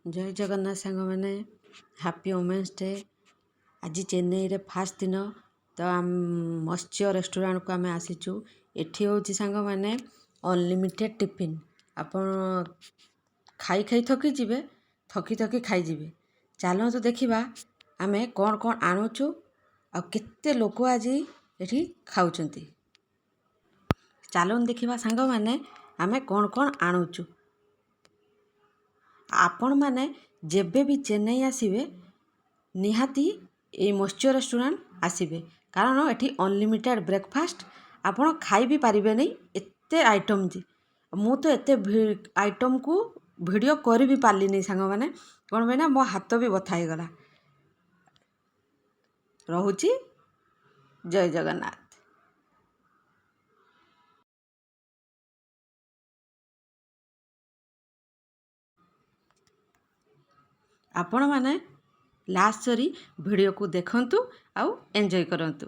जय जगन्नाथ सांग मैंने हैप्पी वुमेन्स डे। आज चेन्नई रे फास्ट दिन तो मत्स्य रेस्टोरेंट को आम आसीचु। एठी होची सांग मैंने अनलिमिटेड टिफिन आपण खाई खाई थकी जीवे, थकी थकी खाई जीवे। चलो तो देखिबा आमे कौन कौन आणुचु आ केते लोक आज एठी खाउचंती। चलो देखिबा सांग मैंने आमे कौन कौन आणुचु। आपण मैंने जेबे भी चेन्नई आसीबे निहाती ए मत्स्य रेस्टोरेंट आसीबे, कारण एठी अनलिमिटेड ब्रेकफास्ट आपण खाई भी पारिबे नहीं। एते आइटम जी मु तो एते आइटम को वीडियो करी भी पारली नहीं सांग मैंने, कौन भाई ना मो हाथ भी बथा ही गला। रहुची जय जगन्नाथ। आपण मैंने लास्ट सरी वीडियो को देखंतु आउ एंजॉय करंतु।